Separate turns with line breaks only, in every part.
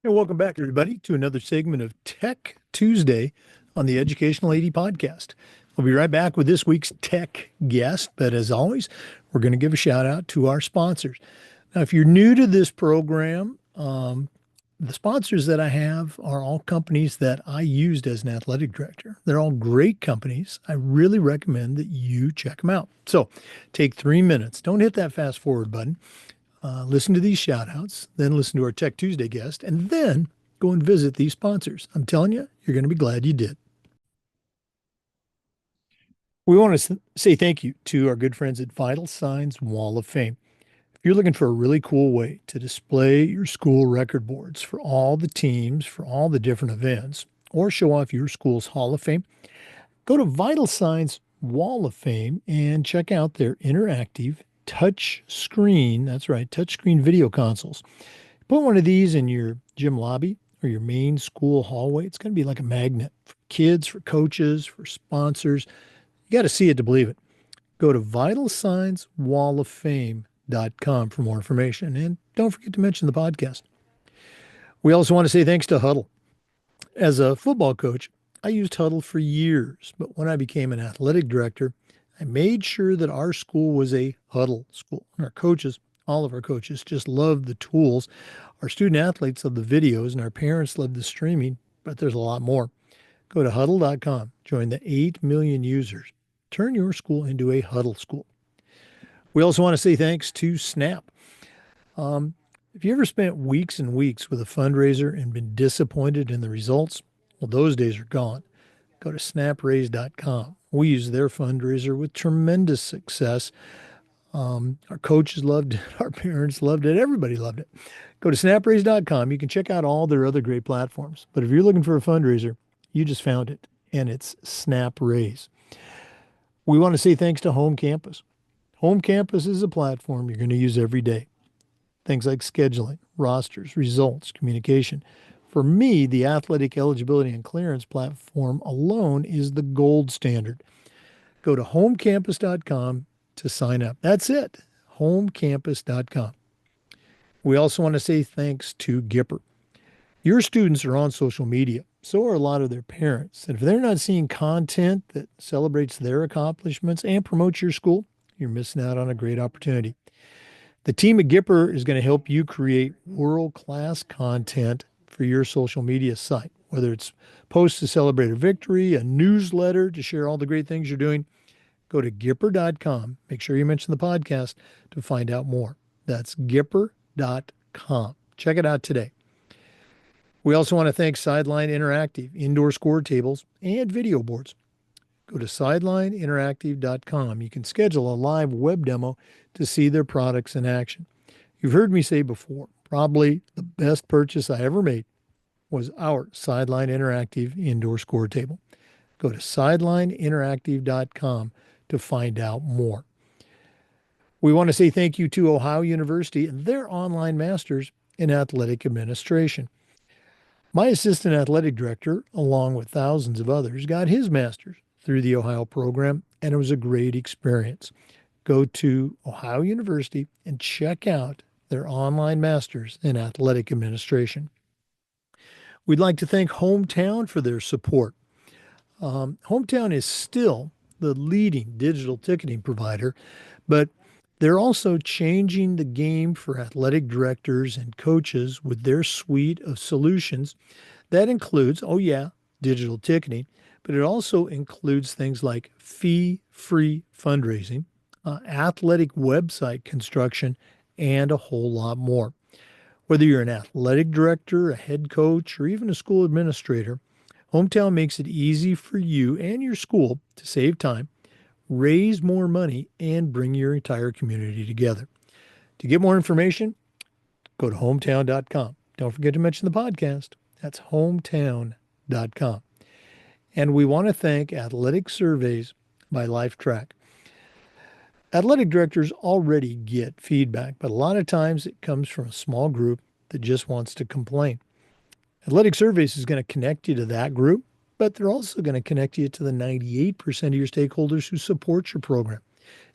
And welcome back, everybody, to another segment of Tech Tuesday on the Educational AD podcast. We'll be right back with this week's tech guest, but as always, we're going to give a shout out to our sponsors. Now, if you're new to this program, the sponsors that I have are all companies that I used as an athletic director. They're all great companies. I really recommend that you check them out. So take 3 minutes. Don't hit that fast forward button. Listen to these shout outs, then listen to our Tech Tuesday guest, and then go and visit these sponsors. I'm telling you, you're going to be glad you did. We want to say thank you to our good friends at Vital Signs Wall of Fame. If you're looking for a really cool way to display your school record boards for all the teams, for all the different events, or show off your school's Hall of Fame, go to Vital Signs Wall of Fame and check out their interactive touch screen. That's right, touch screen video consoles. Put one of these in your gym lobby or your main school hallway. It's going to be like a magnet for kids, for coaches, for sponsors. You got to see it to believe it. Go to vitalsignswalloffame.com for more information. And don't forget to mention the podcast. We also want to say thanks to Huddle. As a football coach, I used Huddle for years, but when I became an athletic director, I made sure that our school was a Huddle school. And our coaches, all of our coaches, just loved the tools. Our student athletes love the videos, and our parents love the streaming, but there's a lot more. Go to huddle.com, join the 8 million users. Turn your school into a Huddle school. We also want to say thanks to Snap. If you ever spent weeks and weeks with a fundraiser and been disappointed in the results, well, those days are gone. Go to snapraise.com. We use their fundraiser with tremendous success. Our coaches loved it, our parents loved it, everybody loved it. Go to snapraise.com. You can check out all their other great platforms. But if you're looking for a fundraiser, you just found it, and it's Snap Raise. We want to say thanks to Home Campus. Home Campus is a platform you're going to use every day. Things like scheduling, rosters, results, communication. For me, the athletic eligibility and clearance platform alone is the gold standard. Go to homecampus.com to sign up. That's it, homecampus.com. We also want to say thanks to Gipper. Your students are on social media, so are a lot of their parents. And if they're not seeing content that celebrates their accomplishments and promotes your school, you're missing out on a great opportunity. The team at Gipper is going to help you create world-class content for your social media site, whether it's posts to celebrate a victory, a newsletter to share all the great things you're doing. Go to Gipper.com. Make sure you mention the podcast to find out more. That's Gipper.com. Check it out today. We also want to thank Sideline Interactive, indoor score tables, and video boards. Go to sidelineinteractive.com. You can schedule a live web demo to see their products in action. You've heard me say before, probably the best purchase I ever made was our Sideline Interactive indoor score table. Go to sidelineinteractive.com to find out more. We want to say thank you to Ohio University and their online masters in athletic administration. My assistant athletic director, along with thousands of others, got his master's through the Ohio program, and it was a great experience. Go to Ohio University and check out their online masters in athletic administration. We'd like to thank Hometown for their support. Hometown is still the leading digital ticketing provider, but they're also changing the game for athletic directors and coaches with their suite of solutions. That includes, oh yeah, digital ticketing, but it also includes things like fee-free fundraising, athletic website construction, and a whole lot more. Whether you're an athletic director, a head coach, or even a school administrator, Hometown makes it easy for you and your school to save time, raise more money, and bring your entire community together. To get more information, go to hometown.com. Don't forget to mention the podcast. That's hometown.com. And we want to thank Athletic Surveys by LifeTrack. Athletic directors already get feedback, but a lot of times it comes from a small group that just wants to complain. Athletic Surveys is going to connect you to that group, but they're also going to connect you to the 98% of your stakeholders who support your program.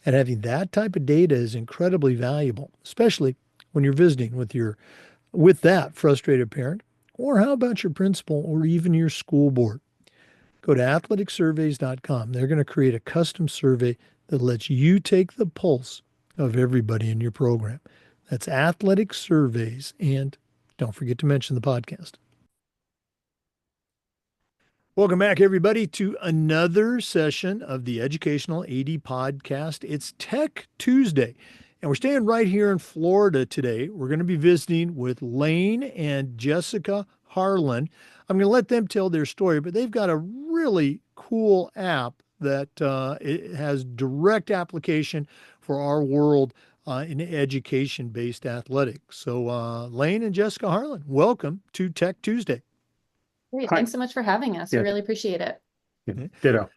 And having that type of data is incredibly valuable, especially when you're visiting with that frustrated parent Or how about your principal or even your school board? Go to athleticsurveys.com. They're going to create a custom survey that lets you take the pulse of everybody in your program. That's Athletic Surveys. And don't forget to mention the podcast. Welcome back, everybody, to another session of the Educational AD Podcast. It's Tech Tuesday, and we're staying right here in Florida today. We're going to be visiting with Lane and Jessica Harlan. I'm going to let them tell their story, but they've got a really cool app that it has direct application for our world in education-based athletics. So, Lane and Jessica Harlan, welcome to Tech Tuesday.
Great.
Hi.
Thanks so much for having us. We
Yeah.
really appreciate it.
Yeah. Ditto.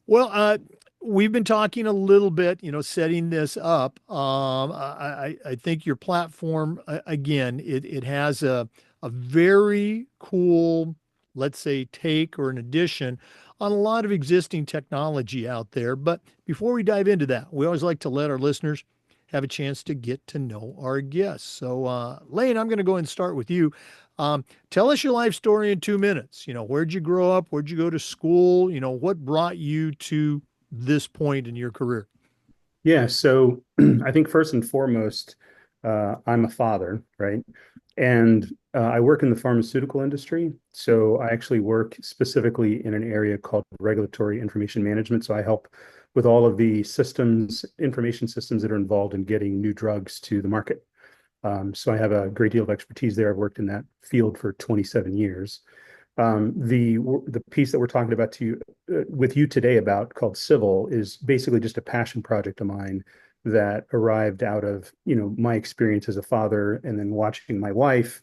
Well, we've been talking a little bit, setting this up. I think your platform, again, it has a very cool, let's say, take or an addition on a lot of existing technology out there. But before we dive into that, we always like to let our listeners have a chance to get to know our guests. So, Lane, I'm going to go and start with you. Tell us your life story in 2 minutes. Where'd you grow up? Where'd you go to school? What brought you to this point in your career?
Yeah. So I think first and foremost, I'm a father, right? And I work in the pharmaceutical industry. So I actually work specifically in an area called regulatory information management. So I help with all of the systems, information systems that are involved in getting new drugs to the market. So I have a great deal of expertise there. I've worked in that field for 27 years. The piece that we're talking about with you today about called SIVIL is basically just a passion project of mine that arrived out of my experience as a father, and then watching my wife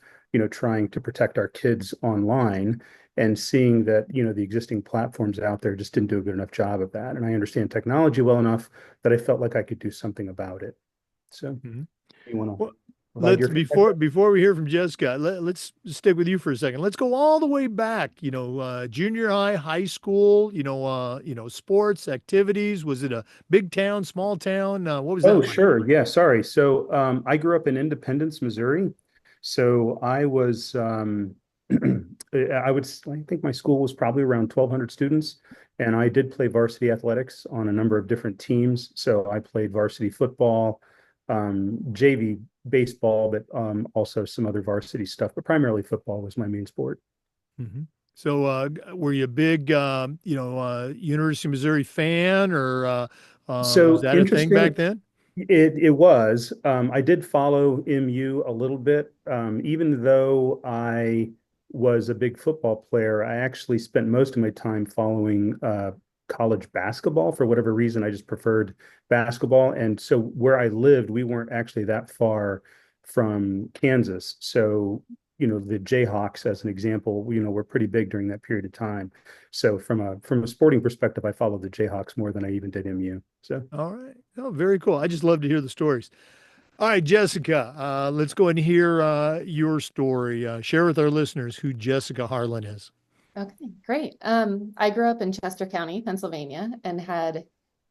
trying to protect our kids online, and seeing that the existing platforms out there just didn't do a good enough job of that. And I understand technology well enough that I felt like I could do something about it. So you want to
let's before we hear from Jessica, let's stick with you for a second. Let's go all the way back. Junior high, high school. Sports activities. Was it a big town, small town? What was that
Oh,
like?
sure. Yeah, sorry. So I grew up in Independence, Missouri. So I was, I think my school was probably around 1,200 students. And I did play varsity athletics on a number of different teams. So I played varsity football, JV baseball, but also some other varsity stuff. But primarily football was my main sport.
Mm-hmm. So, were you a big, University of Missouri fan, or was
So
that a thing back
interesting.
then?
It was. I did follow MU a little bit. Even though I was a big football player, I actually spent most of my time following college basketball. For whatever reason, I just preferred basketball. And so where I lived, we weren't actually that far from Kansas. So, the Jayhawks, as an example, were pretty big during that period of time. So from a sporting perspective, I followed the Jayhawks more than I even did MU. So.
All right. Oh, very cool. I just love to hear the stories. All right, Jessica, let's go and hear your story. Share with our listeners who Jessica Harlan is.
Okay, great. I grew up in Chester County, Pennsylvania, and had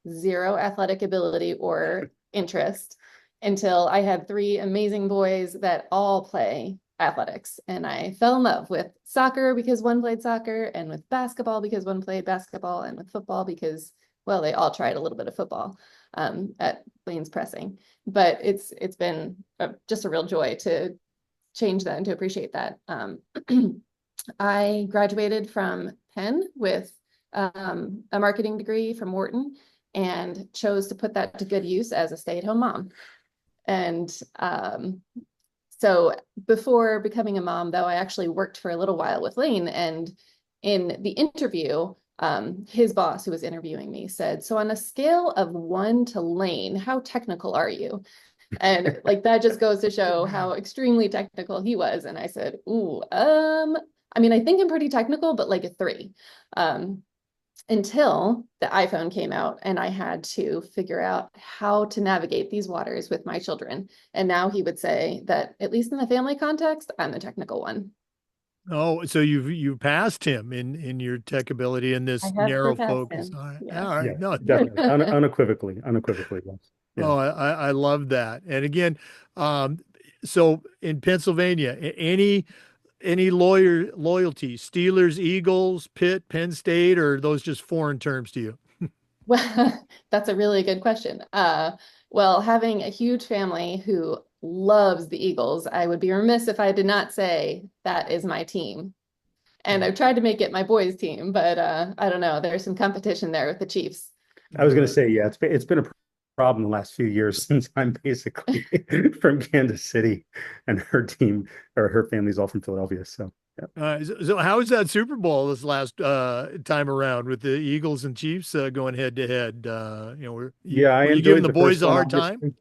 zero athletic ability or interest until I had three amazing boys that all play athletics. And I fell in love with soccer because one played soccer, and with basketball because one played basketball, and with football because, well, they all tried a little bit of football at Lane's Pressing. But it's been just a real joy to change that and to appreciate that. I graduated from Penn with a marketing degree from Wharton, and chose to put that to good use as a stay-at-home mom. And so before becoming a mom, though, I actually worked for a little while with Lane. And in the interview, his boss, who was interviewing me, said, "So on a scale of 1 to Lane, how technical are you?" And like that just goes to show how extremely technical he was. And I said, "Ooh, I think I'm pretty technical, but like a 3." Until the iPhone came out and I had to figure out how to navigate these waters with my children. And now he would say that, at least in the family context, I'm the technical one.
Oh, so you've passed him in your tech ability in
I
this
have
narrow
surpassed
focus.
him.
All right.
Yes.
All right.
Yeah,
No.
definitely. Unequivocally. Yes. Yeah.
Oh, I love that. And again, so in Pennsylvania, any Any loyalty? Steelers, Eagles, Pitt, Penn State, or are those just foreign terms to you?
Well, that's a really good question. Well, having a huge family who loves the Eagles, I would be remiss if I did not say that is my team. And I've tried to make it my boys' team, but I don't know. There's some competition there with the Chiefs.
I was going to say, yeah, it's been a problem the last few years since I'm basically from Kansas City, and her team or her family's all from Philadelphia. So yeah.
So how is that Super Bowl this last time around with the Eagles and Chiefs going head to head?
Yeah, I
Were you giving
enjoyed
the
the
boys
first
a
one,
hard time?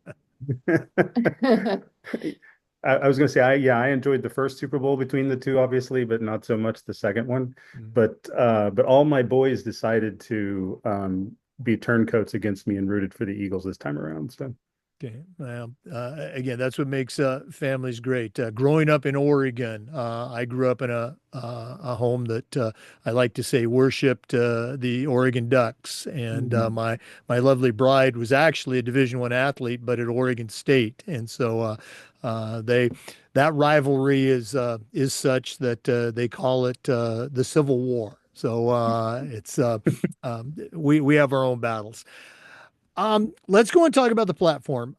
obviously. I was going to say, I enjoyed the first Super Bowl between the two, obviously, but not so much the second one.
Mm.
But all my boys decided to be turncoats against me and rooted for the Eagles this time around. So
Okay. Well, again, that's what makes families great. Growing up in Oregon, I grew up in a home that I like to say worshipped the Oregon Ducks, and my lovely bride was actually a Division I athlete, but at Oregon State, and so they that rivalry is such that they call it the Civil War. So it's we have our own battles. Let's go and talk about the platform.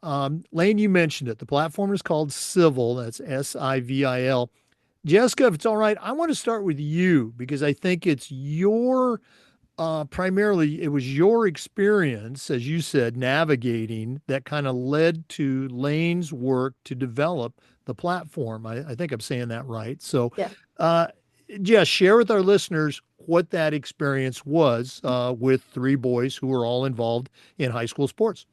Lane, you mentioned it. The platform is called SIVIL. That's SIVIL. Jessica, if it's all right, I want to start with you because I think it's your primarily it was your experience, as you said, navigating that kind of led to Lane's work to develop the platform. I think I'm saying that right. So,
Yeah,
uh, Jess, share with our listeners what that experience was with three boys who were all involved in high school sports.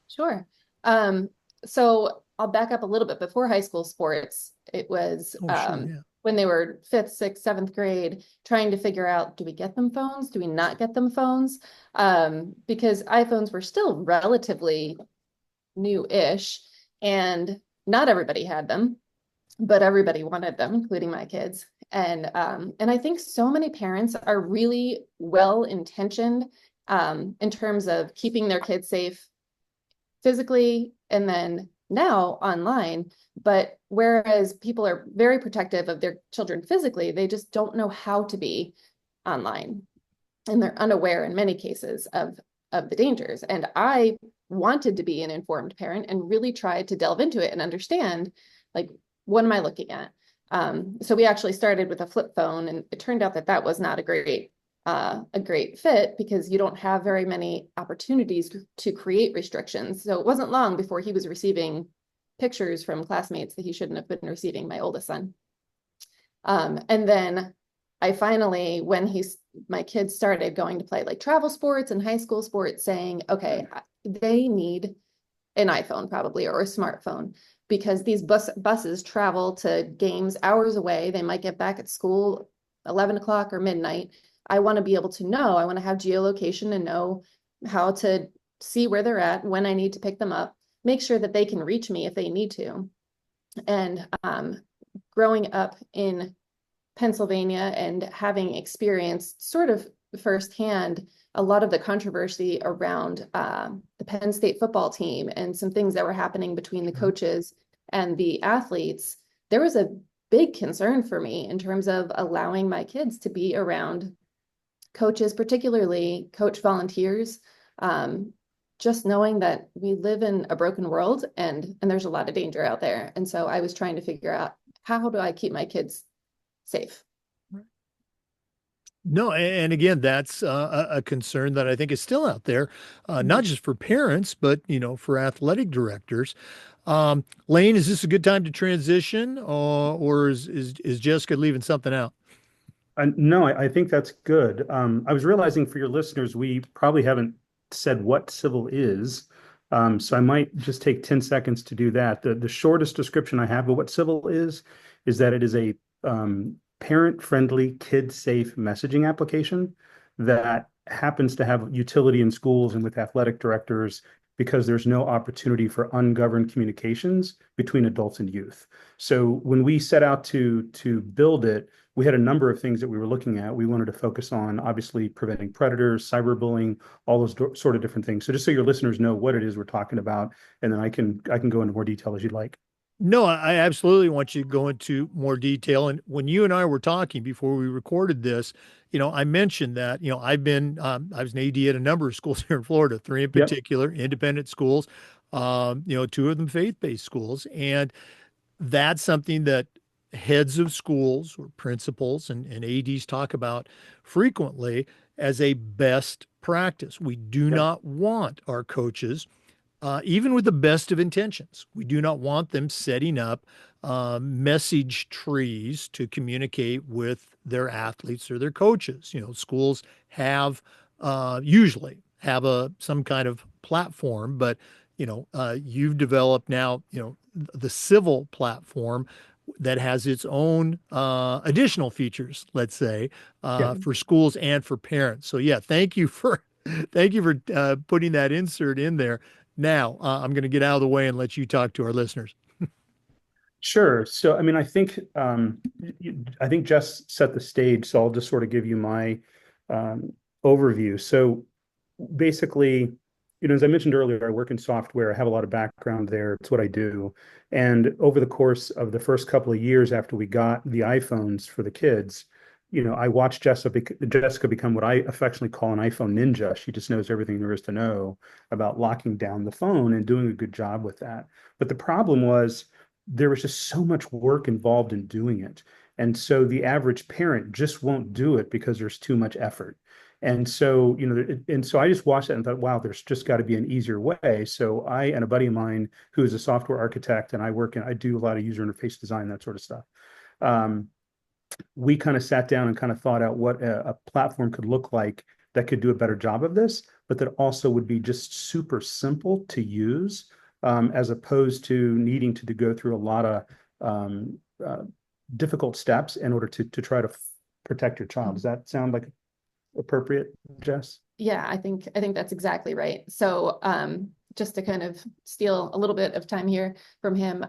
sure. Um, so I'll back up a little bit. Before high school sports, it was
Oh, sure, yeah.
when they were fifth, sixth, seventh grade, trying to figure out, do we get them phones? Do we not get them phones? Because iPhones were still relatively new-ish, and not everybody had them, but everybody wanted them, including my kids. And I think so many parents are really well-intentioned in terms of keeping their kids safe physically and then now online. But whereas people are very protective of their children physically, they just don't know how to be online. And they're unaware in many cases of the dangers. And I wanted to be an informed parent and really tried to delve into it and understand, like, what am I looking at? So we actually started with a flip phone, and it turned out that that was not a great fit because you don't have very many opportunities to create restrictions. So it wasn't long before he was receiving pictures from classmates that he shouldn't have been receiving, my oldest son. And then I finally, when my kids started going to play like travel sports and high school sports, saying, okay, they need an iPhone probably or a smartphone because these buses travel to games hours away. They might get back at school 11 o'clock or midnight. I want to be able to know, I want to have geolocation and know how to see where they're at, when I need to pick them up, make sure that they can reach me if they need to. And growing up in Pennsylvania and having experienced sort of firsthand a lot of the controversy around the Penn State football team and some things that were happening between the coaches and the athletes, there was a big concern for me in terms of allowing my kids to be around coaches, particularly coach volunteers, just knowing that we live in a broken world and there's a lot of danger out there. And so I was trying to figure out, how do I keep my kids safe?
No, and again, that's a concern that I think is still out there, not just for parents, but for athletic directors. Lane, is this a good time to transition, or is Jessica leaving something out?
No, I think that's good. I was realizing for your listeners, we probably haven't said what civil is. So I might just take 10 seconds to do that. The shortest description I have of what civil is that it is a parent-friendly, kid-safe messaging application that happens to have utility in schools and with athletic directors because there's no opportunity for ungoverned communications between adults and youth. So when we set out to build it, we had a number of things that we were looking at. We wanted to focus on obviously preventing predators, cyberbullying, all those sort of different things. So just so your listeners know what it is we're talking about, and then I can go into more detail as you'd like.
No, I absolutely want you to go into more detail. And when you and I were talking before we recorded this, I mentioned that, I was an AD at a number of schools here in Florida, three in
Yep.
particular, independent schools, two of them faith-based schools. And that's something that heads of schools or principals and ADs talk about frequently as a best practice. We do
Yep.
not want our coaches even with the best of intentions. We do not want them setting up message trees to communicate with their athletes or their coaches. Schools have usually have some kind of platform, but you've developed now the civil platform that has its own additional features, let's say,
Yep.
for schools and for parents. So yeah, thank you for putting that insert in there. Now, I'm going to get out of the way and let you talk to our listeners.
Sure. So, I mean, I think Jess set the stage, so I'll just sort of give you my um, overview. So, basically, as I mentioned earlier, I work in software. I have a lot of background there. It's what I do. And over the course of the first couple of years after we got the iPhones for the kids, I watched Jessica become what I affectionately call an iPhone ninja. She just knows everything there is to know about locking down the phone and doing a good job with that. But the problem was there was just so much work involved in doing it. And so the average parent just won't do it because there's too much effort. And so I just watched that and thought, wow, there's just got to be an easier way. So I and a buddy of mine who is a software architect, and I do a lot of user interface design, that sort of stuff. Um, we kind of sat down and kind of thought out what a platform could look like that could do a better job of this, but that also would be just super simple to use, as opposed to needing to go through a lot of um, uh, difficult steps in order to try to protect your child. Does that sound like appropriate, Jess?
Yeah, I think that's exactly right. So just to kind of steal a little bit of time here from him,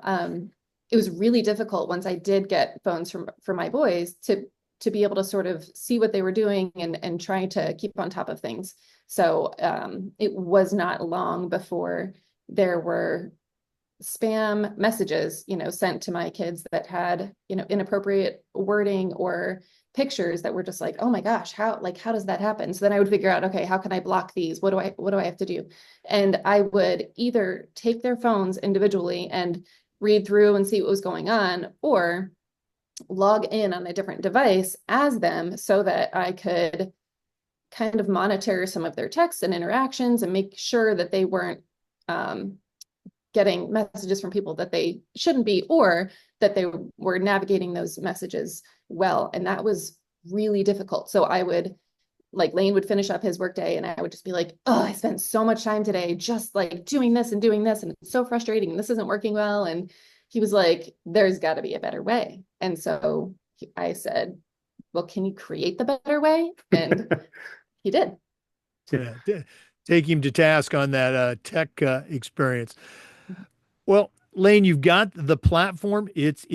it was really difficult once I did get phones for my boys to be able to sort of see what they were doing and trying to keep on top of things. So it was not long before there were spam messages, sent to my kids that had, inappropriate wording or pictures that were just like, oh my gosh, how does that happen? So then I would figure out, okay, how can I block these? What do I have to do? And I would either take their phones individually and read through and see what was going on, or log in on a different device as them so that I could kind of monitor some of their texts and interactions and make sure that they weren't getting messages from people that they shouldn't be, or that they were navigating those messages well. And that was really difficult. So I would, like, Lane would finish up his workday and I would just be like, oh, I spent so much time today just like doing this and doing this, and it's so frustrating and this isn't working well. And he was like, there's got to be a better way. And so I said, well, can you create the better way? And he did.
Yeah, take him to task on that tech experience. Well, Lane, you've got the platform. It's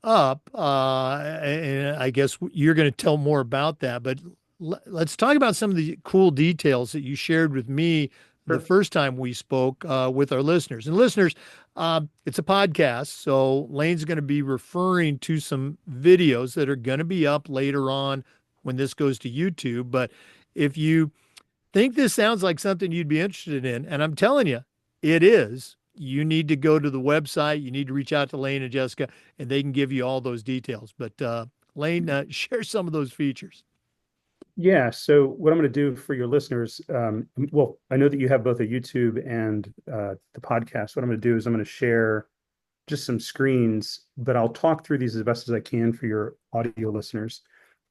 up, and I guess you're going to tell more about that. But let's talk about some of the cool details that you shared with me the
Sure.
first time we spoke with our listeners. And listeners, it's a podcast, so Lane's going to be referring to some videos that are going to be up later on when this goes to YouTube. But if you think this sounds like something you'd be interested in, and I'm telling you, it is. You need to go to the website. You need to reach out to Lane and Jessica, and they can give you all those details. But Lane, share some of those features.
Yeah. So what I'm going to do for your listeners, well, I know that you have both a YouTube and the podcast. What I'm going to do is I'm going to share just some screens, but I'll talk through these as best as I can for your audio listeners.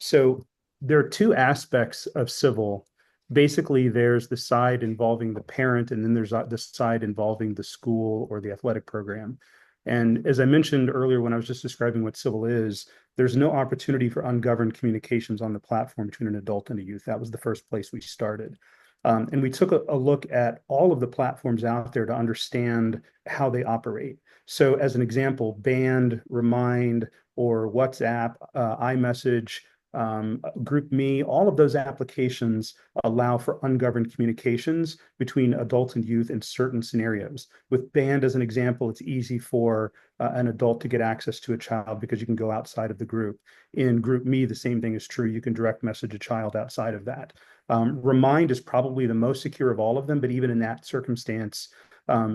So there are two aspects of civil. Basically, there's the side involving the parent, and then there's the side involving the school or the athletic program. And as I mentioned earlier, when I was just describing what civil is, there's no opportunity for ungoverned communications on the platform between an adult and a youth. That was the first place we started. And we took a look at all of the platforms out there to understand how they operate. So, as an example, Band, Remind, or WhatsApp, iMessage, GroupMe, all of those applications allow for ungoverned communications between adults and youth in certain scenarios. With Band, as an example, it's easy for an adult to get access to a child because you can go outside of the group. In Group Me, the same thing is true. You can direct message a child outside of that. Remind is probably the most secure of all of them, but even in that circumstance,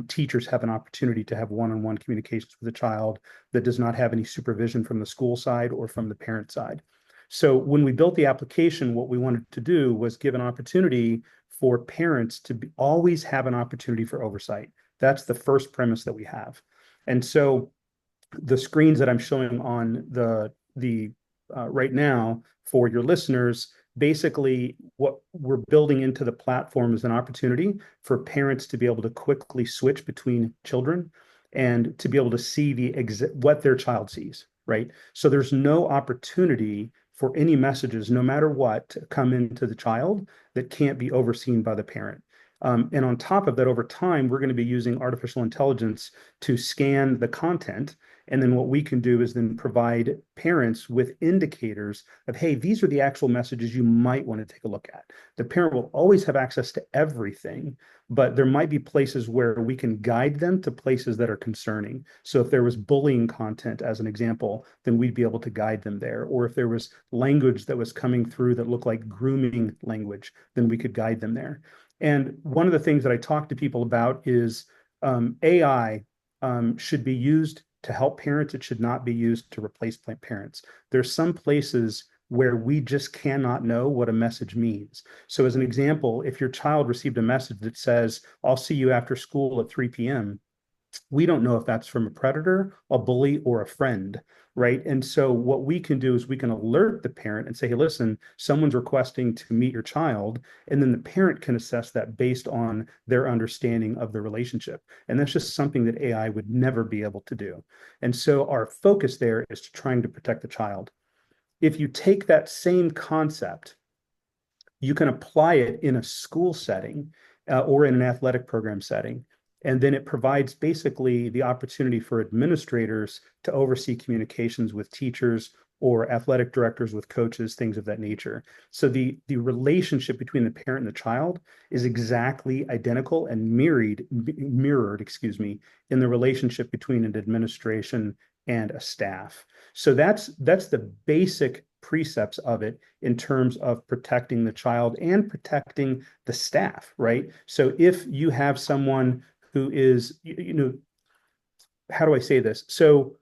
teachers have an opportunity to have one-on-one communications with a child that does not have any supervision from the school side or from the parent side. So when we built the application, what we wanted to do was give an opportunity for parents to always have an opportunity for oversight. That's the first premise that we have. And so the screens that I'm showing on the right now for your listeners, basically what we're building into the platform is an opportunity for parents to be able to quickly switch between children and to be able to see what their child sees, right? So there's no opportunity for any messages, no matter what, to come into the child that can't be overseen by the parent. And on top of that, over time, we're going to be using artificial intelligence to scan the content. And then what we can do is then provide parents with indicators of, hey, these are the actual messages you might want to take a look at. The parent will always have access to everything, but there might be places where we can guide them to places that are concerning. So if there was bullying content, as an example, then we'd be able to guide them there. Or if there was language that was coming through that looked like grooming language, then we could guide them there. And one of the things that I talk to people about is AI should be used to help parents. It should not be used to replace parents. There's some places where we just cannot know what a message means. So as an example, if your child received a message that says, I'll see you after school at 3 p.m., we don't know if that's from a predator, a bully, or a friend, right? And so what we can do is we can alert the parent and say, hey, listen, someone's requesting to meet your child. And then the parent can assess that based on their understanding of the relationship. And that's just something that AI would never be able to do. And so our focus there is to trying to protect the child. If you take that same concept, you can apply it in a school setting or in an athletic program setting. And then it provides basically the opportunity for administrators to oversee communications with teachers or athletic directors with coaches, things of that nature. So the relationship between the parent and the child is exactly identical and mirrored, in the relationship between an administration and a staff. So that's the basic precepts of it in terms of protecting the child and protecting the staff, right? So if you have someone who is, how do I say this? So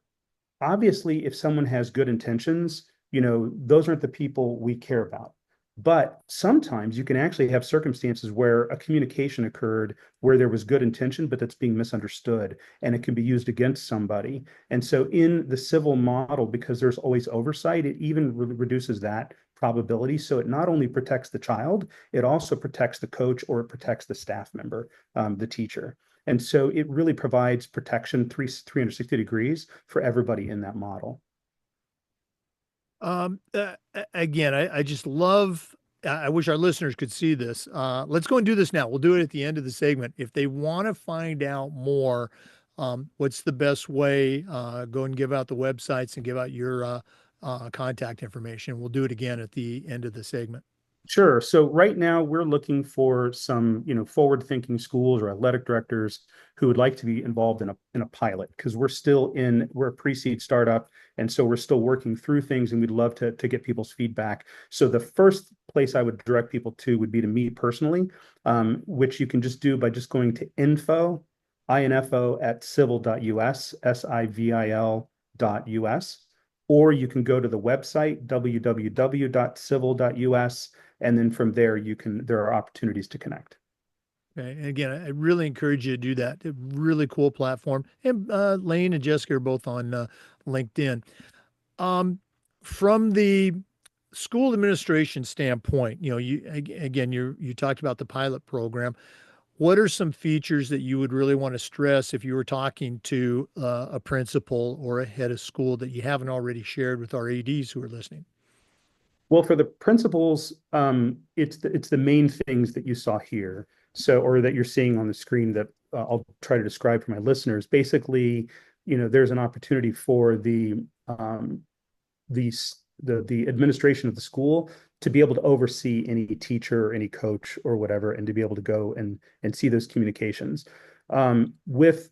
obviously, if someone has good intentions, those aren't the people we care about. But sometimes you can actually have circumstances where a communication occurred where there was good intention, but that's being misunderstood, and it can be used against somebody. And so in the civil model, because there's always oversight, it even reduces that probability. So it not only protects the child, it also protects the coach, or it protects the staff member, the teacher. And so it really provides protection 360 degrees for everybody in that model.
Again, I just love, I wish our listeners could see this. Let's go and do this now. We'll do it at the end of the segment. If they want to find out more, what's the best way? Go and give out the websites and give out your contact information. We'll do it again at the end of the segment.
Sure. So right now we're looking for some, forward-thinking schools or athletic directors who would like to be involved in a pilot, because we're a pre-seed startup, and so we're still working through things, and we'd love to get people's feedback. So the first place I would direct people to would be to me personally, which you can just do by just going to info at civil.us, SIVIL.us, or you can go to the website www.civil.us. And then from there, there are opportunities to connect.
Okay. And again, I really encourage you to do that. A really cool platform. And Lane and Jessica are both on LinkedIn. From the school administration standpoint, you talked about the pilot program. What are some features that you would really want to stress if you were talking to a principal or a head of school that you haven't already shared with our ADs who are listening?
Well, for the principals, it's the main things that you saw here, or that you're seeing on the screen that I'll try to describe for my listeners. Basically, there's an opportunity for the administration of the school to be able to oversee any teacher, any coach, or whatever, and to be able to go and see those communications. With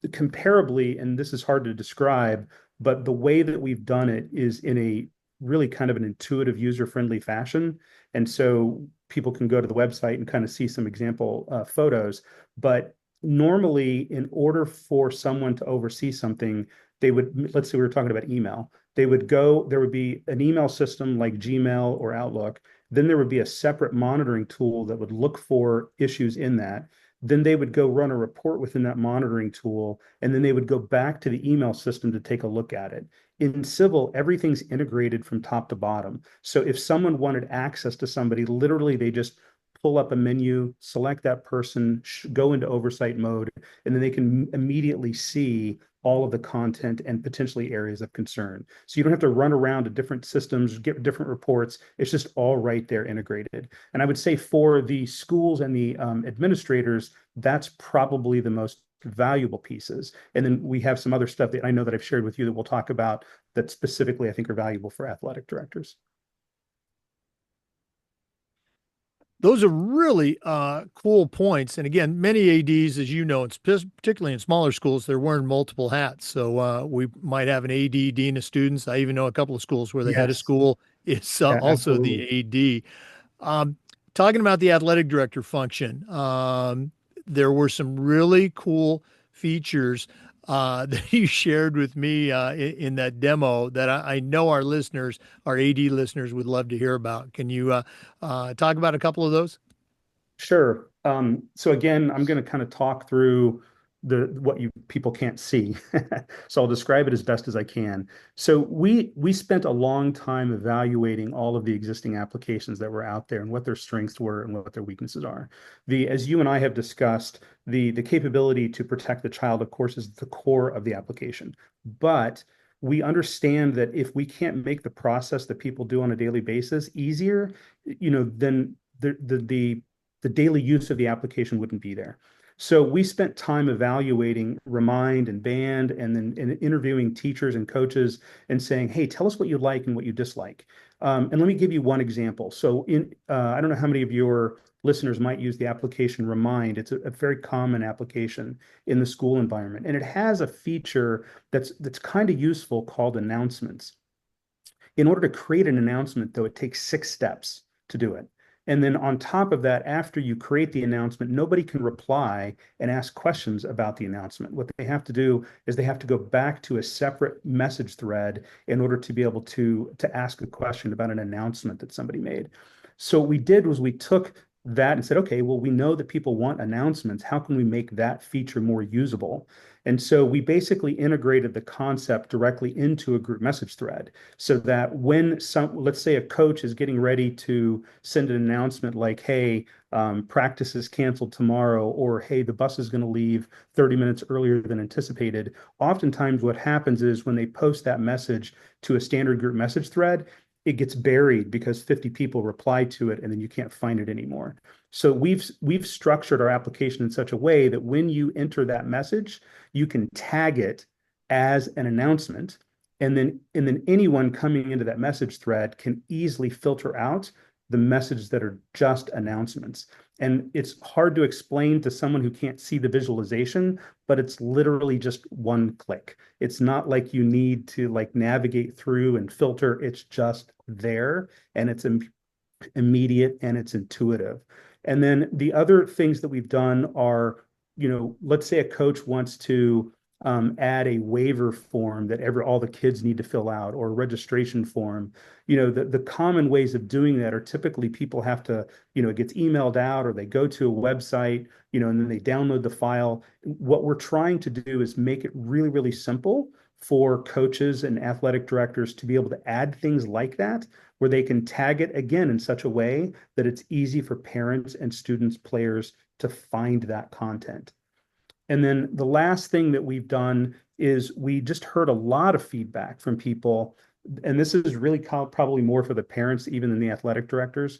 comparably, and this is hard to describe, but the way that we've done it is in a really kind of an intuitive, user-friendly fashion. And so people can go to the website and kind of see some example photos. But normally, in order for someone to oversee something, they would, let's say we were talking about email, they would go, there would be an email system like Gmail or Outlook. Then there would be a separate monitoring tool that would look for issues in that. Then they would go run a report within that monitoring tool, and then they would go back to the email system to take a look at it. In Civil, everything's integrated from top to bottom. So if someone wanted access to somebody, literally they just pull up a menu, select that person, go into oversight mode, and then they can immediately see all of the content and potentially areas of concern. So you don't have to run around to different systems, get different reports. It's just all right there integrated. And I would say for the schools and the administrators, that's probably the most valuable pieces. And then we have some other stuff that I know that I've shared with you that we'll talk about that specifically I think are valuable for athletic directors.
Those are really cool points. And again, many ADs, as you know, particularly in smaller schools, they're wearing multiple hats. So we might have an AD, dean of students. I even know a couple of schools where the head of
Yes.
school is
Yeah,
also
absolutely.
the AD. Talking about the athletic director function, there were some really cool features that you shared with me in that demo that I know our listeners, our AD listeners, would love to hear about. Can you talk about a couple of those?
Sure. So again, I'm going to kind of talk through the what you people can't see. So I'll describe it as best as I can. So we spent a long time evaluating all of the existing applications that were out there and what their strengths were and what their weaknesses are. As you and I have discussed, the capability to protect the child, of course, is the core of the application. But we understand that if we can't make the process that people do on a daily basis easier, then the daily use of the application wouldn't be there. So we spent time evaluating Remind and Band and then interviewing teachers and coaches and saying, hey, tell us what you like and what you dislike. And let me give you one example. So I don't know how many of your listeners might use the application Remind. It's a very common application in the school environment. And it has a feature that's kind of useful called announcements. In order to create an announcement, though, it takes 6 steps to do it. And then on top of that, after you create the announcement, nobody can reply and ask questions about the announcement. What they have to do is they have to go back to a separate message thread in order to be able to ask a question about an announcement that somebody made. So what we did was we took that and said, okay, well, we know that people want announcements. How can we make that feature more usable? And so we basically integrated the concept directly into a group message thread so that when let's say a coach is getting ready to send an announcement like, hey, practice is canceled tomorrow, or hey, the bus is going to leave 30 minutes earlier than anticipated. Oftentimes what happens is when they post that message to a standard group message thread, it gets buried because 50 people reply to it and then you can't find it anymore. So we've structured our application in such a way that when you enter that message, you can tag it as an announcement, and then anyone coming into that message thread can easily filter out the messages that are just announcements. And it's hard to explain to someone who can't see the visualization, but it's literally just one click. It's not like you need to like navigate through and filter. It's just there, and it's immediate and it's intuitive. And then the other things that we've done are, let's say a coach wants to add a waiver form that all the kids need to fill out, or a registration form. The common ways of doing that are typically people have to, it gets emailed out, or they go to a website, and then they download the file. What we're trying to do is make it really, really simple for coaches and athletic directors to be able to add things like that, where they can tag it again in such a way that it's easy for parents and students, players to find that content. And then the last thing that we've done is we just heard a lot of feedback from people, and this is really probably more for the parents even than the athletic directors,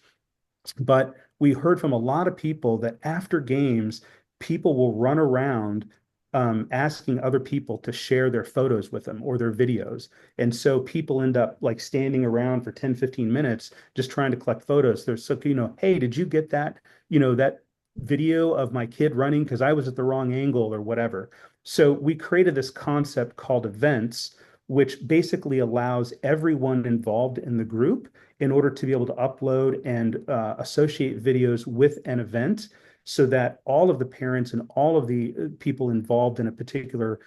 but we heard from a lot of people that after games, people will run around asking other people to share their photos with them or their videos. And so people end up like standing around for 10, 15 minutes just trying to collect photos. There's so, hey, did you get that, that video of my kid running because I was at the wrong angle or whatever. So we created this concept called events, which basically allows everyone involved in the group in order to be able to upload and associate videos with an event so that all of the parents and all of the people involved in a particular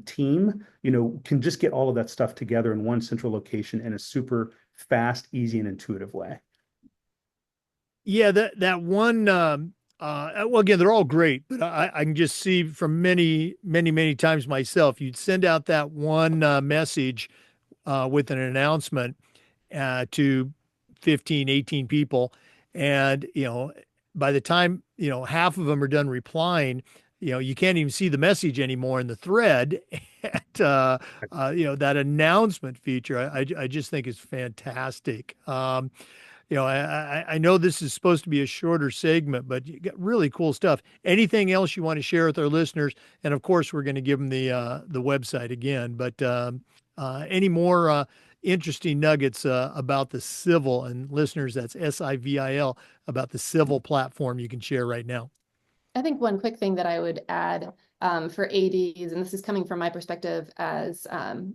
team, can just get all of that stuff together in one central location in a super fast, easy, and intuitive way.
Yeah, that one. Well, again, they're all great, but I can just see from many times myself. You'd send out that one message with an announcement to 15, 18 people, and by the time half of them are done replying, you can't even see the message anymore in the thread. And that announcement feature, I just think is fantastic. I know this is supposed to be a shorter segment, but you got really cool stuff. Anything else you want to share with our listeners? And of course, we're going to give them the website again. But any more interesting nuggets about the Civil, and listeners, that's SIVIL, about the Civil platform you can share right now?
I think one quick thing that I would add for ADs, and this is coming from my perspective as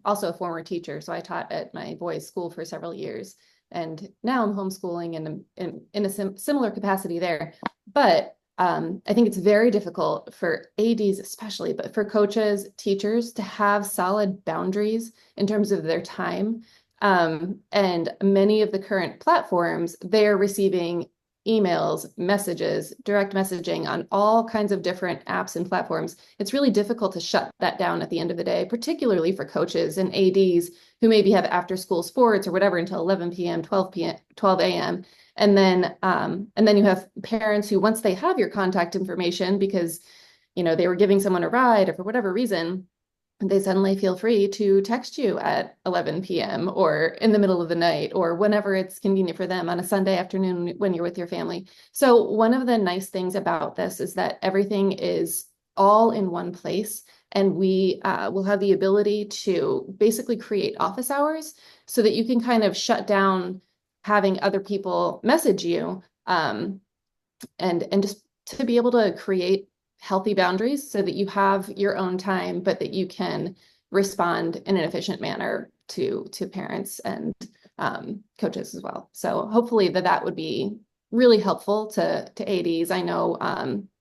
also a former teacher. So I taught at my boys' school for several years, and now I'm homeschooling and in a similar capacity there. But I think it's very difficult for ADs especially, but for coaches, teachers to have solid boundaries in terms of their time. And many of the current platforms, they're receiving emails, messages, direct messaging on all kinds of different apps and platforms. It's really difficult to shut that down at the end of the day, particularly for coaches and ADs who maybe have after school sports or whatever until 11 p.m., 12 p.m., 12 a.m. And then you have parents who, once they have your contact information because they were giving someone a ride or for whatever reason, they suddenly feel free to text you at 11 p.m. or in the middle of the night or whenever it's convenient for them on a Sunday afternoon when you're with your family. So one of the nice things about this is that everything is all in one place, and we will have the ability to basically create office hours so that you can kind of shut down having other people message you and just to be able to create healthy boundaries so that you have your own time, but that you can respond in an efficient manner to parents and coaches as well. So hopefully that would be really helpful to ADs. I know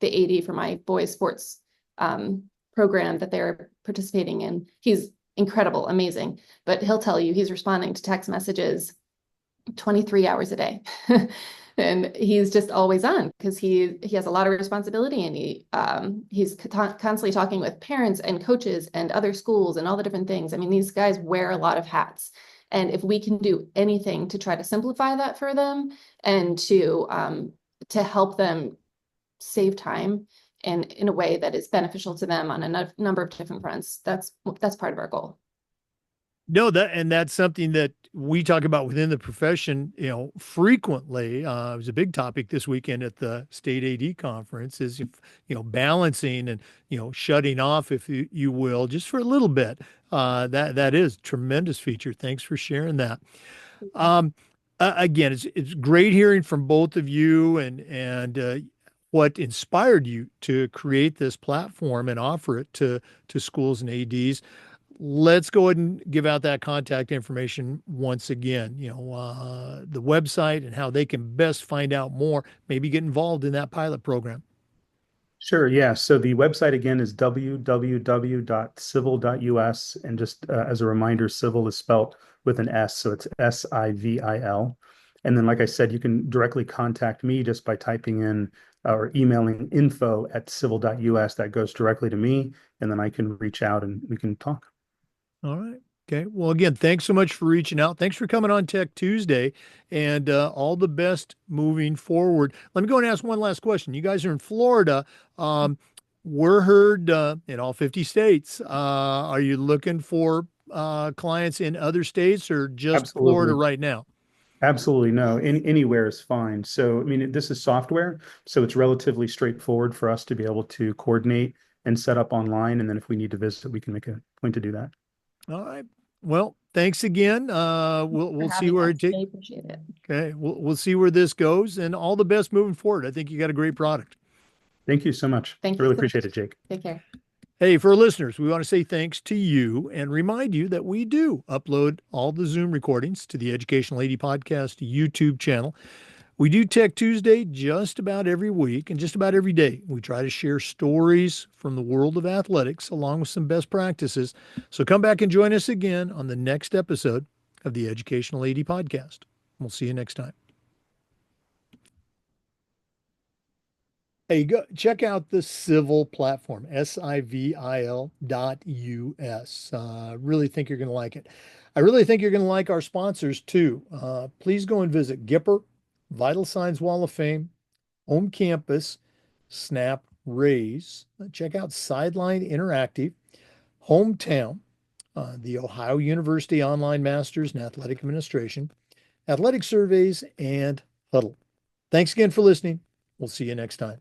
the AD for my boys sports program that they're participating in, he's incredible, amazing, but he'll tell you he's responding to text messages 23 hours a day. And he's just always on because he has a lot of responsibility, and he's constantly talking with parents and coaches and other schools and all the different things. I mean, these guys wear a lot of hats. And if we can do anything to try to simplify that for them and to help them save time and in a way that is beneficial to them on a number of different fronts, that's part of our goal.
No, that's something that we talk about within the profession, frequently. It was a big topic this weekend at the state AD conference is, balancing and, shutting off, if you will, just for a little bit. That is a tremendous feature. Thanks for sharing that. Again, it's great hearing from both of you and what inspired you to create this platform and offer it to schools and ADs. Let's go ahead and give out that contact information once again, the website and how they can best find out more, maybe get involved in that pilot program.
Sure. Yeah. So the website again is www.civil.us. And just as a reminder, civil is spelled with an S. So it's SIVIL. And then, like I said, you can directly contact me just by typing in or emailing info@civil.us. That goes directly to me. And then I can reach out and we can talk.
All right. Okay. Well, again, thanks so much for reaching out. Thanks for coming on Tech Tuesday, and all the best moving forward. Let me go and ask one last question. You guys are in Florida. We're heard in all 50 states. Are you looking for clients in other states or just
Absolutely.
Florida right now?
Absolutely no. Anywhere is fine. So, I mean, this is software, so it's relatively straightforward for us to be able to coordinate and set up online. And then if we need to visit, we can make a point to do that.
All right. Well, thanks again. We'll see where it takes.
I appreciate it.
Okay. We'll see where this goes, and all the best moving forward. I think you got a great product.
Thank you so much.
Thank you
Really
so
appreciate
much.
it, Jake.
Take care.
Hey, for our listeners, we want to say thanks to you and remind you that we do upload all the Zoom recordings to the Educational AD Podcast YouTube channel. We do Tech Tuesday just about every week and just about every day. We try to share stories from the world of athletics along with some best practices. So come back and join us again on the next episode of the Educational AD Podcast. We'll see you next time. Hey, go check out the SIVIL platform, SIVIL.us. Really think you're going to like it. I really think you're going to like our sponsors too. Please go and visit Gipper, Vital Signs Wall of Fame, Home Campus, Snap Raise. Check out Sideline Interactive, Hometown, the Ohio University Online Masters in Athletic Administration, Athletic Surveys, and Huddle. Thanks again for listening. We'll see you next time.